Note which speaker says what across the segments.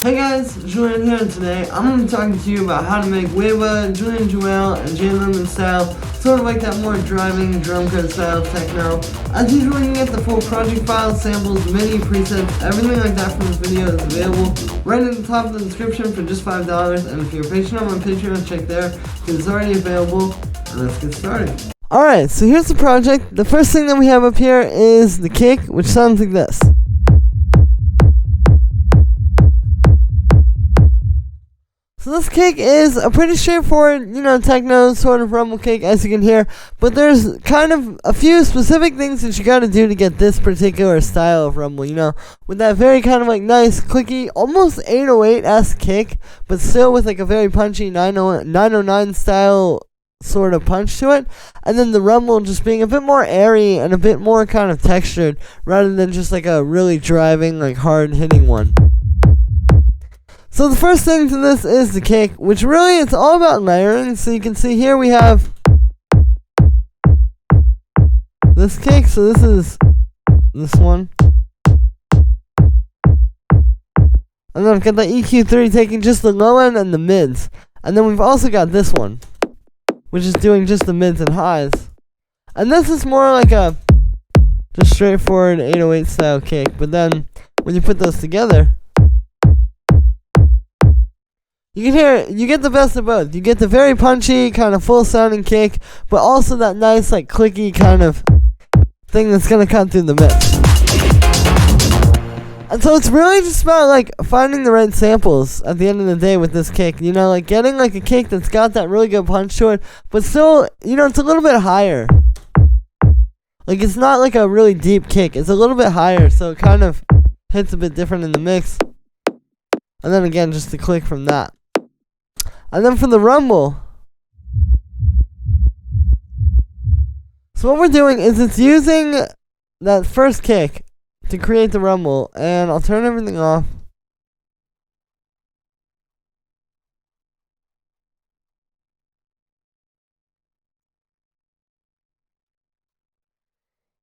Speaker 1: Hey guys, Julian here, and today I'm going to be talking to you about how to make Wehbba, Julian Jeweil, and Lumen style, sort of like that more driving, Drumcode style techno. As usual, you can get the full project files, samples, MIDI, presets, everything like that from this video is available right at the top of the description for just $5, and if you're patient on my Patreon, check there, because it's already available, and let's get started. Alright, so here's the project. The first thing that we have up here is the kick, which sounds like this. So this kick is a pretty straightforward, techno sort of rumble kick, as you can hear, but there's kind of a few specific things that you gotta do to get this particular style of rumble, with that very kind of like nice, clicky, almost 808-esque kick, but still with like a very punchy 909 style sort of punch to it, and then the rumble just being a bit more airy and a bit more kind of textured, rather than just like a really driving, like hard-hitting one. So the first thing to this is the kick, which really it's all about layering. So you can see here we have this kick, so this is this one. And then I've got the EQ3 taking just the low end and the mids. And then we've also got this one, which is doing just the mids and highs. And this is more like a just straightforward 808 style kick, but then when you put those together, you can hear, you get the best of both. You get the very punchy, kind of full sounding kick, but also that nice, like, clicky kind of thing that's gonna cut through the mix. And so it's really just about, like, finding the right samples at the end of the day with this kick. Like, getting, like, a kick that's got that really good punch to it, but still, it's a little bit higher. Like, it's not, like, a really deep kick. It's a little bit higher, so it kind of hits a bit different in the mix. And then, again, just the click from that. And then for the rumble, so what we're doing is it's using that first kick to create the rumble, and I'll turn everything off.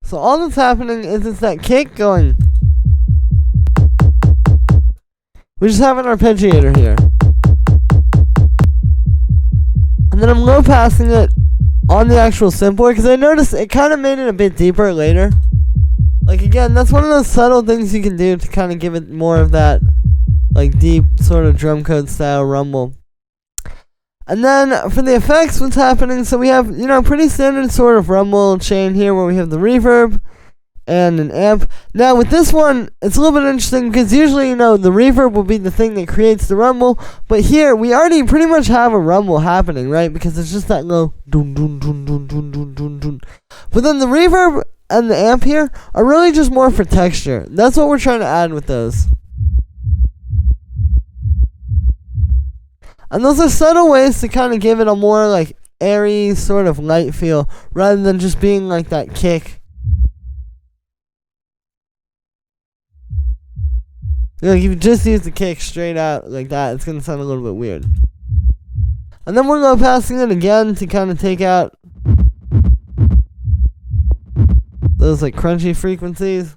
Speaker 1: So all that's happening is it's that kick going. We just have an arpeggiator here. And then I'm low passing it on the actual synth board, because I noticed it kind of made it a bit deeper later. Like, again, that's one of those subtle things you can do to kind of give it more of that, like, deep sort of Drumcode style rumble. And then for the effects, what's happening, so we have, pretty standard sort of rumble chain here where we have the reverb and an amp. Now with this one, it's a little bit interesting because usually, the reverb will be the thing that creates the rumble, but here we already pretty much have a rumble happening, right? Because it's just that low dun dun dun dun dun dun dun dun. But then the reverb and the amp here are really just more for texture. That's what we're trying to add with those. And those are subtle ways to kind of give it a more like airy sort of light feel, rather than just being like that kick. Like, if you just use the kick straight out like that, it's going to sound a little bit weird. And then we're low passing it again to kind of take out those like crunchy frequencies.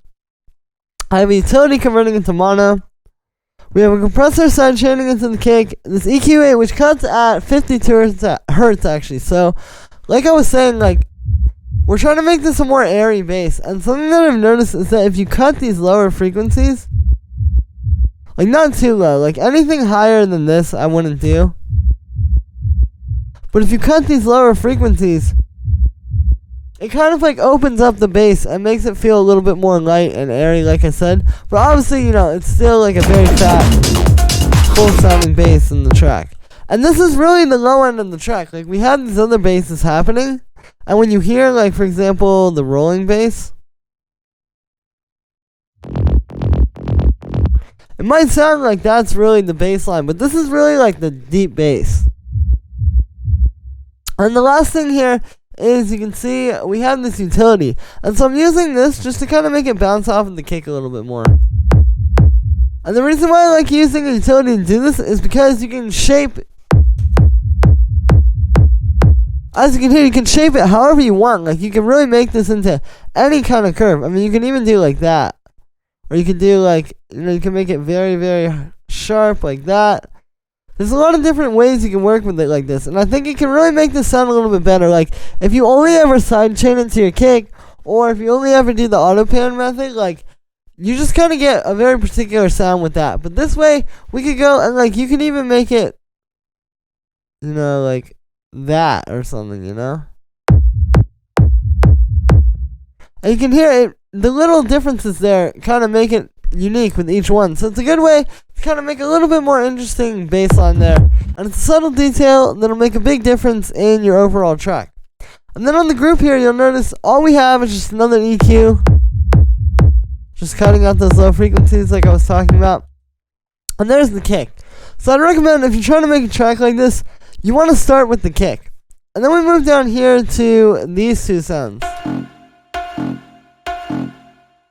Speaker 1: I have a utility converting into mono. We have a compressor sidechaining into the kick. This EQ8, which cuts at 52 hertz actually. So, like I was saying, like, we're trying to make this a more airy bass. And something that I've noticed is that if you cut these lower frequencies, like, not too low. Like, anything higher than this, I wouldn't do. But if you cut these lower frequencies, it kind of, like, opens up the bass and makes it feel a little bit more light and airy, like I said. But obviously, it's still, like, a very fat, full-sounding bass in the track. And this is really the low end of the track. Like, we had these other basses happening. And when you hear, like, for example, the rolling bass, it might sound like that's really the bass line, but this is really like the deep bass. And the last thing here is you can see we have this utility. And so I'm using this just to kind of make it bounce off of the kick a little bit more. And the reason why I like using a utility to do this is because you can shape, as you can hear, you can shape it however you want. Like, you can really make this into any kind of curve. I mean, you can even do like that. Or you can do like, you can make it very, very sharp like that. There's a lot of different ways you can work with it like this, and I think it can really make this sound a little bit better. Like, if you only ever sidechain it to your kick, or if you only ever do the auto pan method, like, you just kind of get a very particular sound with that. But this way, we could go, and like, you can even make it, you know, like that or something, you know? And you can hear it, the little differences there kind of make it unique with each one. So it's a good way to kind of make a little bit more interesting bass line there. And it's a subtle detail that'll make a big difference in your overall track. And then on the group here, you'll notice all we have is just another EQ. Just cutting out those low frequencies like I was talking about. And there's the kick. So I'd recommend, if you're trying to make a track like this, you want to start with the kick. And then we move down here to these two sounds.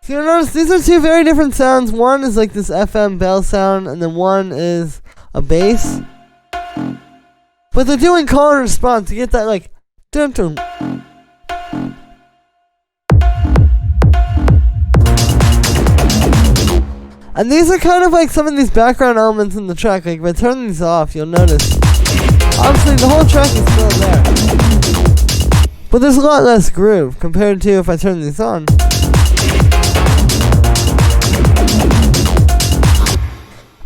Speaker 1: So you'll notice these are two very different sounds. One is like this FM bell sound, and then one is a bass. But they're doing call and response to get that like dun dun. And these are kind of like some of these background elements in the track. Like if I turn these off, you'll notice obviously the whole track is still there, but there's a lot less groove compared to if I turn these on.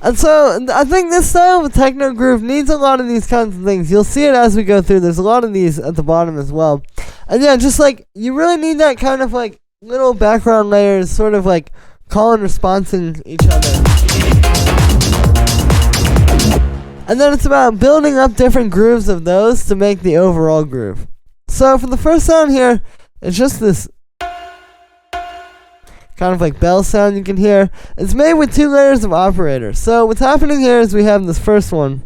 Speaker 1: And so, I think this style of techno groove needs a lot of these kinds of things. You'll see it as we go through. There's a lot of these at the bottom as well. And yeah, just like, you really need that kind of like little background layers, sort of like call and responsing each other. And then it's about building up different grooves of those to make the overall groove. So for the first sound here, it's just this kind of like bell sound you can hear. It's made with 2 layers of operators. So what's happening here is we have this first one,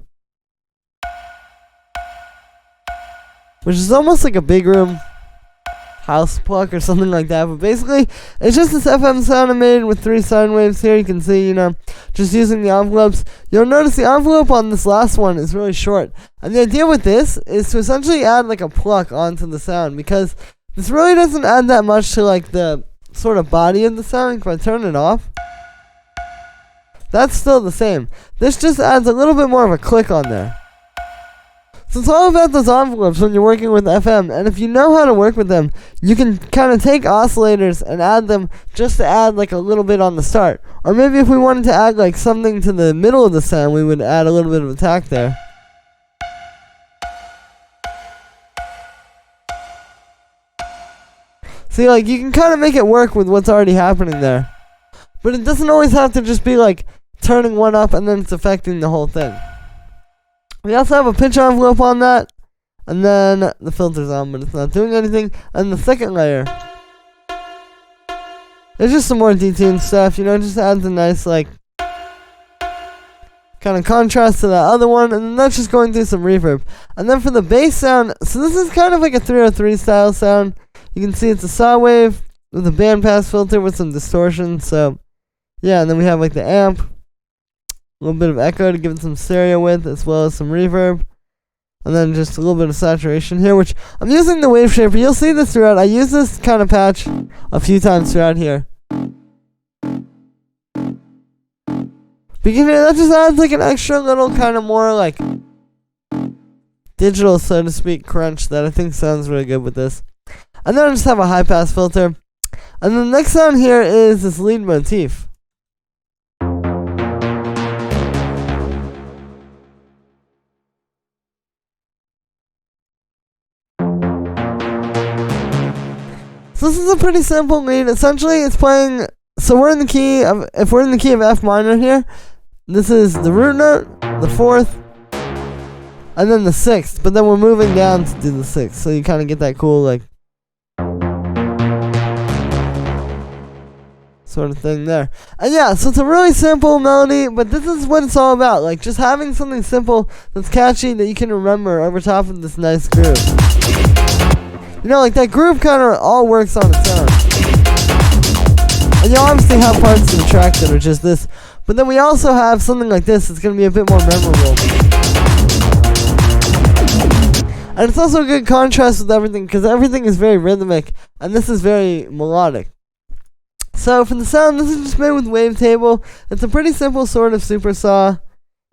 Speaker 1: which is almost like a big room house pluck or something like that. But basically, it's just this FM sound I made with 3 sine waves here. You can see, you know, just using the envelopes. You'll notice the envelope on this last one is really short. And the idea with this is to essentially add like a pluck onto the sound, because this really doesn't add that much to like the sort of body of the sound. If I turn it off, that's still the same. This just adds a little bit more of a click on there. So it's all about those envelopes when you're working with FM, and if you know how to work with them, you can kind of take oscillators and add them just to add like a little bit on the start. Or maybe if we wanted to add like something to the middle of the sound, we would add a little bit of attack there. See, like, you can kind of make it work with what's already happening there. But it doesn't always have to just be like turning one up and then it's affecting the whole thing. We also have a pitch envelope on that, and then the filter's on, but it's not doing anything. And the second layer, it's just some more detuned stuff, you know, it just adds a nice, like, kind of contrast to that other one, and then that's just going through some reverb. And then for the bass sound, so this is kind of like a 303 style sound. You can see it's a saw wave with a bandpass filter with some distortion, so yeah, and then we have like the amp, a little bit of echo to give it some stereo width, as well as some reverb, and then just a little bit of saturation here, which I'm using the wave shaper. You'll see this throughout. I use this kind of patch a few times throughout here. But you can hear that just adds like an extra little kind of more like digital, so to speak, crunch that I think sounds really good with this. And then I just have a high pass filter. And then the next sound here is this lead motif. So this is a pretty simple lead. Essentially, it's playing. So we're in the key of, if we're in the key of F minor here, this is the root note, the 4th, and then the 6th. But then we're moving down to do the 6th, so you kind of get that cool like sort of thing there. And yeah, so it's a really simple melody, but this is what it's all about. Like just having something simple that's catchy that you can remember over top of this nice groove. You know, like that groove kind of all works on its own. And you obviously have parts of the track that are just this, but then we also have something like this that's going to be a bit more memorable. And it's also a good contrast with everything, because everything is very rhythmic, and this is very melodic. So for the sound, this is just made with Wavetable. It's a pretty simple sort of super saw.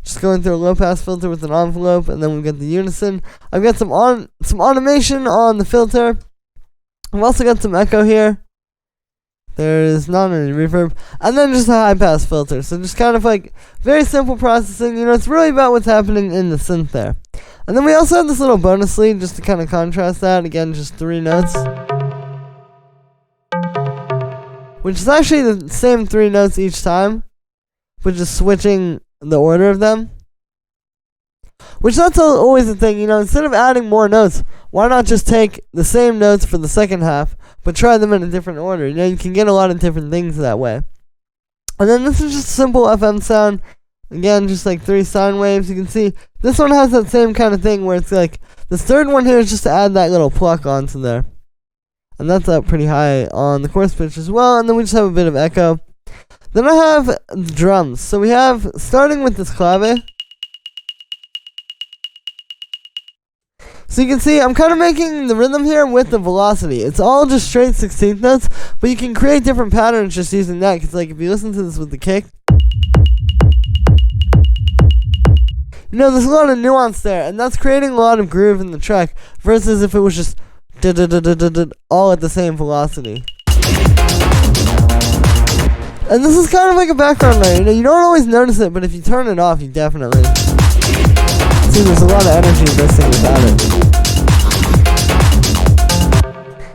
Speaker 1: Just going through a low pass filter with an envelope, and then we've got the unison. I've got some automation on the filter. I've also got some echo here. There's not any reverb, and then just a high pass filter. So just kind of like very simple processing. You know, it's really about what's happening in the synth there. And then we also have this little bonus lead just to kind of contrast that. Again, just 3 notes, which is actually the same 3 notes each time, but just switching the order of them. Which that's always the thing, you know, instead of adding more notes, why not just take the same notes for the second half, but try them in a different order? You know, you can get a lot of different things that way. And then this is just a simple FM sound. Again, just like 3 sine waves. You can see this one has that same kind of thing where it's like, this third one here is just to add that little pluck onto there. And that's up pretty high on the chorus pitch as well. And then we just have a bit of echo. Then I have the drums. So we have, starting with this clave. So you can see I'm kind of making the rhythm here with the velocity. It's all just straight 16th notes, but you can create different patterns just using that. Because like if you listen to this with the kick, you know, there's a lot of nuance there, and that's creating a lot of groove in the track, versus if it was just all at the same velocity. And this is kind of like a background layer. You know, you don't always notice it, but if you turn it off, you definitely see there's a lot of energy missing without it.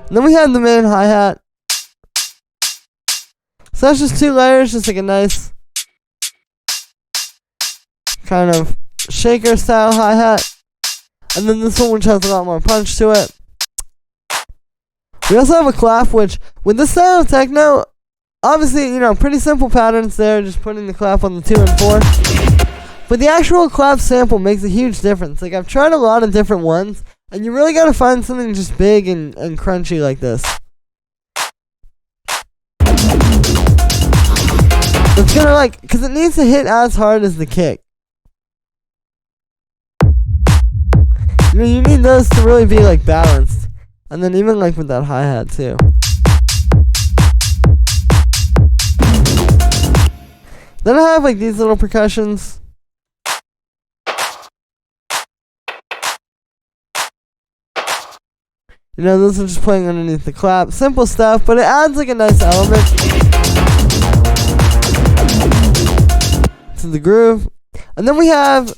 Speaker 1: And then we have the main hi-hat. So that's just 2 layers, just like a nice kind of shaker style hi-hat. And then this one, which has a lot more punch to it. We also have a clap, which with this style of techno, obviously, you know, pretty simple patterns there, just putting the clap on the 2 and 4. But the actual clap sample makes a huge difference. Like, I've tried a lot of different ones, and you really gotta find something just big and crunchy like this. It's gonna like, cause it needs to hit as hard as the kick. You know, you need those to really be like balanced. And then even like with that hi-hat too. Then I have like these little percussions. You know, those are just playing underneath the clap. Simple stuff, but it adds like a nice element to the groove. And then we have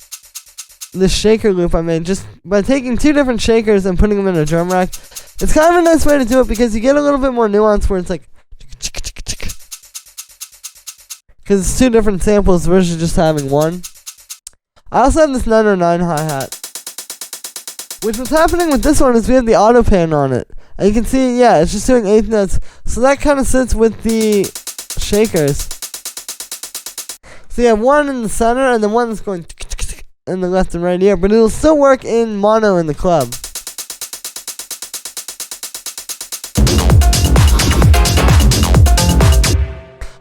Speaker 1: this shaker loop I made just by taking 2 different shakers and putting them in a drum rack. It's kind of a nice way to do it because you get a little bit more nuance where it's like, because it's 2 different samples versus just having one. I also have this 909 hi-hat. Which what's happening with this one is we have the auto pan on it. And you can see, yeah, it's just doing 8th notes. So that kind of sits with the shakers. So you have one in the center and then one that's going in the left and right ear. But it'll still work in mono in the club.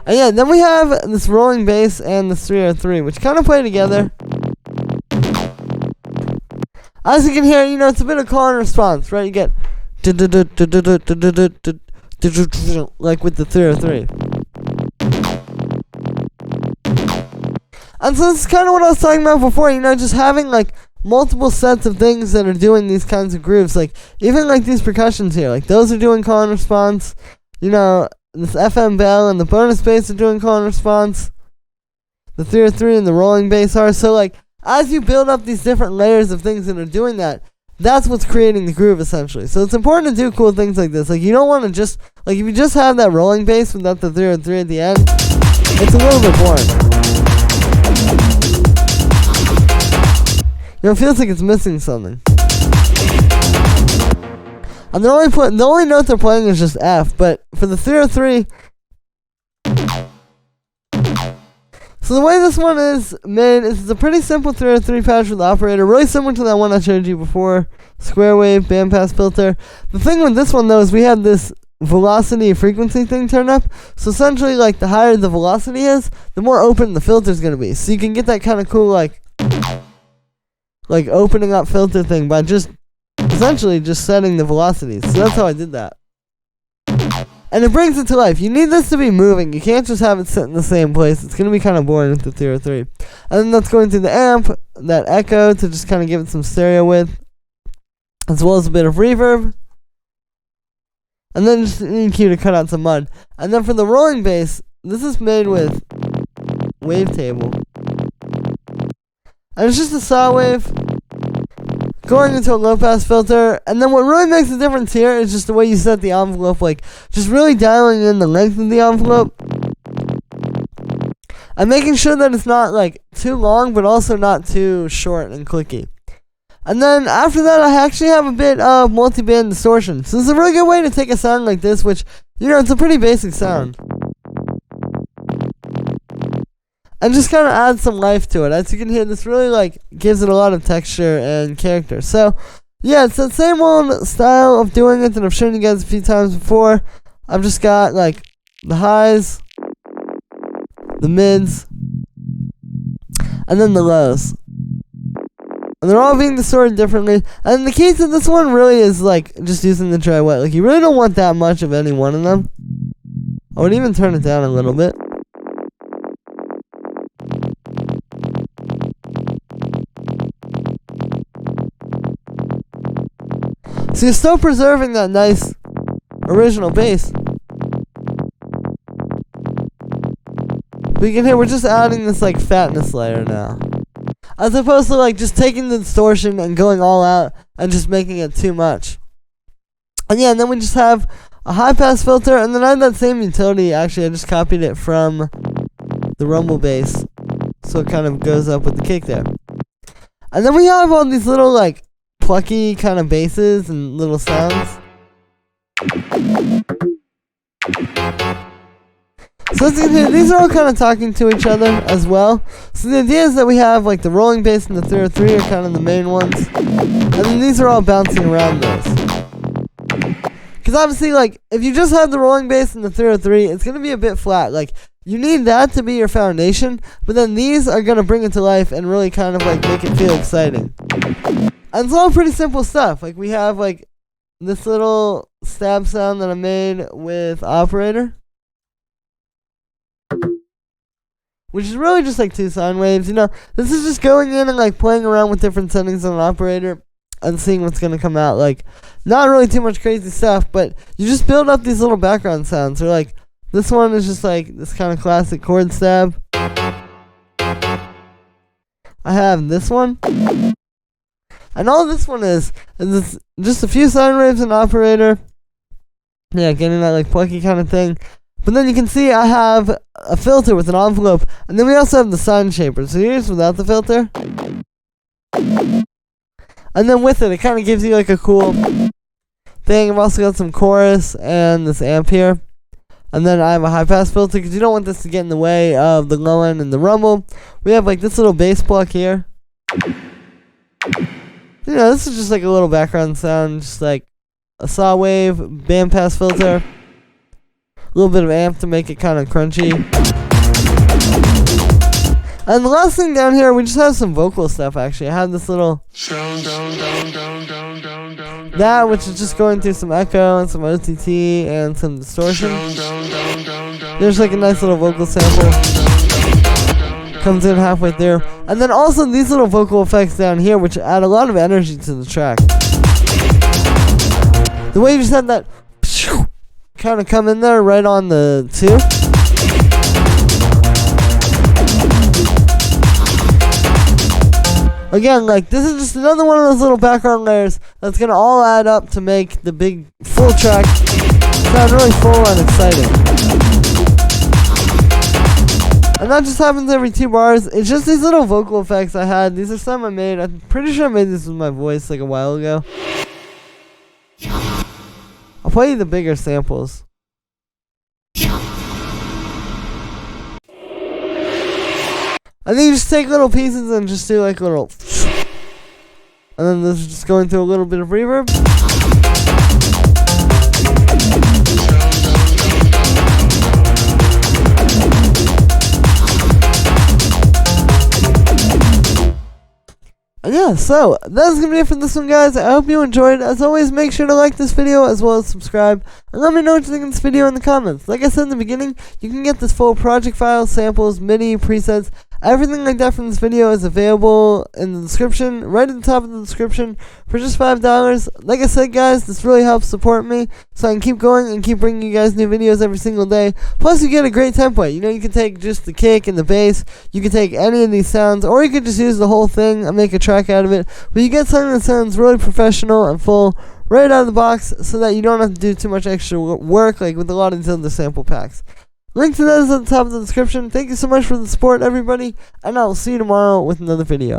Speaker 1: And yeah, then we have this rolling bass and the 303, which kind of play together. As you can hear, you know, it's a bit of call and response, right? You get like with the 303. And so this is kind of what I was talking about before, you know, just having like multiple sets of things that are doing these kinds of grooves. Like even like these percussions here, like those are doing call and response. You know, this FM bell and the bonus bass are doing call and response. The 303 and the rolling bass are. So like, as you build up these different layers of things that are doing that, that's what's creating the groove essentially. So it's important to do cool things like this. Like you don't want to just, like if you just have that rolling bass without the 303 at the end, it's a little bit boring. You know, it feels like it's missing something. And the only note they're playing is just F, but for the 303, so the way this one is made is it's a pretty simple 303 patch with the operator, really similar to that one I showed you before, square wave, bandpass filter. The thing with this one though is we had this velocity frequency thing turned up, so essentially like the higher the velocity is, the more open the filter is going to be. So you can get that kind of cool like opening up filter thing by just essentially just setting the velocities. So that's how I did that. And it brings it to life. You need this to be moving. You can't just have it sit in the same place. It's going to be kind of boring with the 303. And then that's going through the amp, that echo, to just kind of give it some stereo width, as well as a bit of reverb. And then just an EQ to cut out some mud. And then for the rolling bass, this is made with wavetable. And it's just a saw wave going into a low pass filter. And then what really makes a difference here is just the way you set the envelope, like just really dialing in the length of the envelope and making sure that it's not like too long but also not too short and clicky. And then after that, I actually have a bit of multi-band distortion. So this is a really good way to take a sound like this, which, you know, it's a pretty basic sound, and just kind of add some life to it. As you can hear, this really like gives it a lot of texture and character. So yeah, it's that same old style of doing it that I've shown you guys a few times before. I've just got like the highs, the mids, and then the lows. And they're all being distorted differently. And the key to this one really is like just using the dry wet. Like you really don't want that much of any one of them. I would even turn it down a little bit. So you're still preserving that nice original bass. But you can hear we're just adding this like fatness layer now, as opposed to like just taking the distortion and going all out and just making it too much. And yeah, and then we just have a high pass filter, and then I have that same utility. Actually, I just copied it from the rumble bass, so it kind of goes up with the kick there. And then we have all these little like plucky kind of basses and little sounds. So as you can hear, these are all kind of talking to each other as well. So the idea is that we have like the rolling bass and the 303 are kind of the main ones, and then these are all bouncing around those. Because obviously, like, if you just have the rolling bass and the 303, it's going to be a bit flat. Like, you need that to be your foundation, but then these are going to bring it to life and really kind of like make it feel exciting. And it's all pretty simple stuff. Like, we have like this little stab sound that I made with Operator, which is really just like 2 sine waves. You know, this is just going in and like playing around with different settings on an Operator and seeing what's going to come out. Like, not really too much crazy stuff, but you just build up these little background sounds. Or like, this one is just like this kind of classic chord stab. I have this one. And all this one is this, just a few sine waves and Operator. Yeah, getting that like plucky kind of thing. But then you can see I have a filter with an envelope, and then we also have the sine shaper. So here's without the filter. And then with it, it kind of gives you like a cool thing. I've also got some chorus and this amp here. And then I have a high pass filter because you don't want this to get in the way of the low end and the rumble. We have like this little bass block here. You know, this is just like a little background sound, just like a saw wave, band pass filter, a little bit of amp to make it kind of crunchy. And the last thing down here, we just have some vocal stuff actually. I have this little that, which is just going through some echo and some OTT and some distortion. There's like a nice little vocal sample. Comes in halfway through. And then also these little vocal effects down here, which add a lot of energy to the track. The way you just had that kind of come in there right on the 2. Again, like, this is just another one of those little background layers that's going to all add up to make the big full track sound really full and exciting. And that just happens every 2 bars. It's just these little vocal effects I had. These are some I made. I'm pretty sure I made this with my voice like a while ago. I'll play you the bigger samples. I think you just take little pieces and just do like little, and then this is just going through a little bit of reverb. And And yeah, so that's gonna be it for this one, guys. I hope you enjoyed. As always, make sure to like this video as well as subscribe, and let me know what you think of this video in the comments. Like I said in the beginning, you can get this full project file, samples, MIDI, presets, everything like that from this video is available in the description, right at the top of the description, for just $5. Like I said, guys, this really helps support me, so I can keep going and keep bringing you guys new videos every single day. Plus, you get a great template. You know, you can take just the kick and the bass, you can take any of these sounds, or you could just use the whole thing and make a track out of it. But you get something that sounds really professional and full right out of the box, so that you don't have to do too much extra work, like with a lot of these other sample packs. Link to that is at the top of the description. Thank you so much for the support, everybody, and I will see you tomorrow with another video.